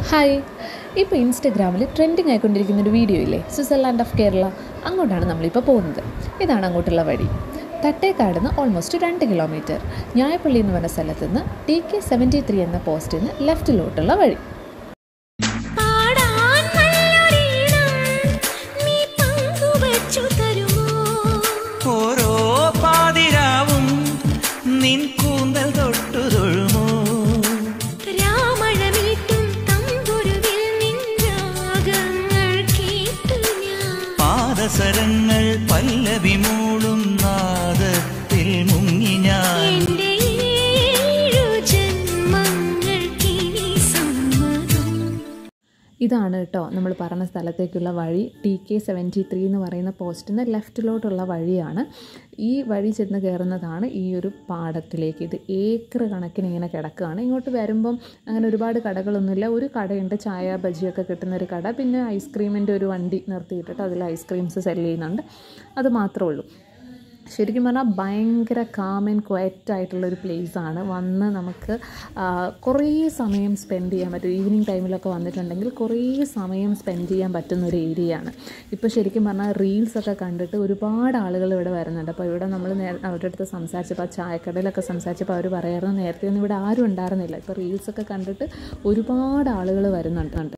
Hi, ഇപ്പോൾ ഇൻസ്റ്റഗ്രാമിൽ trending ആയിക്കൊണ്ടിരിക്കുന്നൊരു video ഇല്ലേ, സ്വിറ്റ്സർലാൻഡ് ഓഫ് കേരള. അങ്ങോട്ടാണ് നമ്മളിപ്പോൾ പോകുന്നത്. ഇതാണ് അങ്ങോട്ടുള്ള വഴി. തട്ടേക്കാട് നിന്ന് ഓൾമോസ്റ്റ് 2 കിലോമീറ്റർ. ഞായപ്പള്ളി എന്ന് പറഞ്ഞ സ്ഥലത്ത് നിന്ന് TK73 എന്ന പോസ്റ്റിൽ നിന്ന് ലെഫ്റ്റിലോട്ടുള്ള വഴി. സരങ്ങൾ പല്ലവി മൂളും നാദത്തിൽ മുങ്ങി ഞാൻ. ഇതാണ് കേട്ടോ നമ്മൾ പറഞ്ഞ സ്ഥലത്തേക്കുള്ള വഴി. TK73 എന്ന് പറയുന്ന പോസ്റ്റിൽ നിന്ന് ലെഫ്റ്റിലോട്ടുള്ള വഴിയാണ്. ഈ വഴി ചെന്ന് കയറുന്നതാണ് ഈ ഒരു പാടത്തിലേക്ക്. ഇത് ഏക്കർ കണക്കിന് ഇങ്ങനെ കിടക്കുകയാണ്. ഇങ്ങോട്ട് വരുമ്പം അങ്ങനെ ഒരുപാട് കടകളൊന്നുമില്ല. ഒരു കടയുണ്ട്, ചായ ബജിയൊക്കെ കിട്ടുന്നൊരു കട. പിന്നെ ഐസ്ക്രീമിൻ്റെ ഒരു വണ്ടി നിർത്തിയിട്ടിട്ട് അതിൽ ഐസ്ക്രീംസ് സെല് ചെയ്യുന്നുണ്ട്. അത് മാത്രമേ ഉള്ളൂ. ശരിക്കും പറഞ്ഞാൽ ഭയങ്കര കാം ആൻഡ് ക്വയറ്റ് ആയിട്ടുള്ളൊരു പ്ലേസാണ്. വന്ന് നമുക്ക് കുറേ സമയം സ്പെൻഡ് ചെയ്യാൻ പറ്റും. ഈവനിങ് ടൈമിലൊക്കെ വന്നിട്ടുണ്ടെങ്കിൽ കുറേ സമയം സ്പെൻഡ് ചെയ്യാൻ പറ്റുന്നൊരു ഏരിയയാണ്. ഇപ്പോൾ ശരിക്കും പറഞ്ഞാൽ റീൽസൊക്കെ കണ്ടിട്ട് ഒരുപാട് ആളുകൾ ഇവിടെ വരുന്നുണ്ട്. അപ്പോൾ ഇവിടെ നമ്മൾ അവരുടെ അടുത്ത് സംസാരിച്ചപ്പോൾ, ചായക്കടയിലൊക്കെ സംസാരിച്ചപ്പോൾ അവർ പറയാറുണ്ട് നേരത്തെ ഒന്നും ഇവിടെ ആരും ഉണ്ടായിരുന്നില്ല. ഇപ്പോൾ റീൽസൊക്കെ കണ്ടിട്ട് ഒരുപാട് ആളുകൾ വരുന്നുണ്ട്.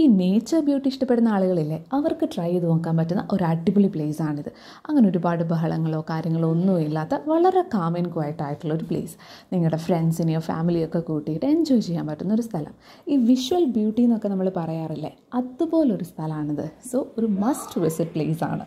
ഈ നേച്ചർ ബ്യൂട്ടി ഇഷ്ടപ്പെടുന്ന ആളുകളില്ലേ, അവർക്ക് ട്രൈ ചെയ്ത് നോക്കാൻ പറ്റുന്ന ഒരു അടിപൊളി പ്ലേസാണിത്. അങ്ങനെ ഒരുപാട് ബഹളങ്ങളോ കാര്യങ്ങളോ ഒന്നും ഇല്ലാത്ത വളരെ കാം ആൻഡ് ക്വയറ്റ് ആയിട്ടുള്ളൊരു പ്ലേസ്. നിങ്ങളുടെ ഫ്രണ്ട്സിനെയോ ഫാമിലിയൊക്കെ കൂട്ടിയിട്ട് എൻജോയ് ചെയ്യാൻ പറ്റുന്ന ഒരു സ്ഥലം. ഈ വിഷ്വൽ ബ്യൂട്ടി എന്നൊക്കെ നമ്മൾ പറയാറില്ലേ, അതുപോലൊരു സ്ഥലമാണിത്. സോ ഒരു മസ്റ്റ് വിസിറ്റ് പ്ലേസ് ആണ്.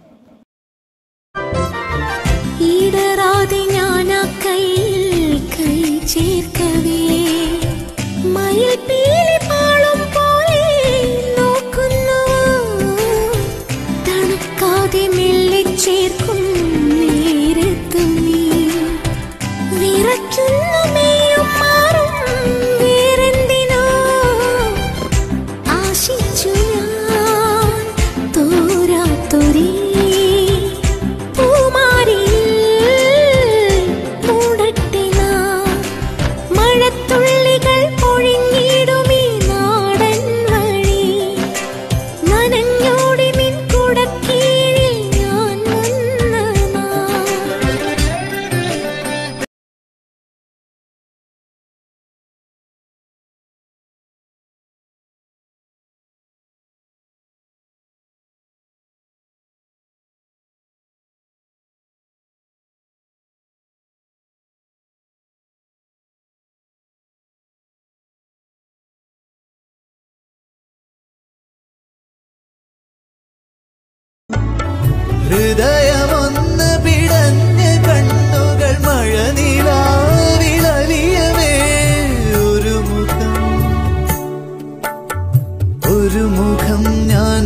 ഹൃദയമൊന്ന് പിടഞ്ഞ് കണ്ണുകൾ മഴനിലാവിലലിയവേ, ഒരു മുഖം ഞാൻ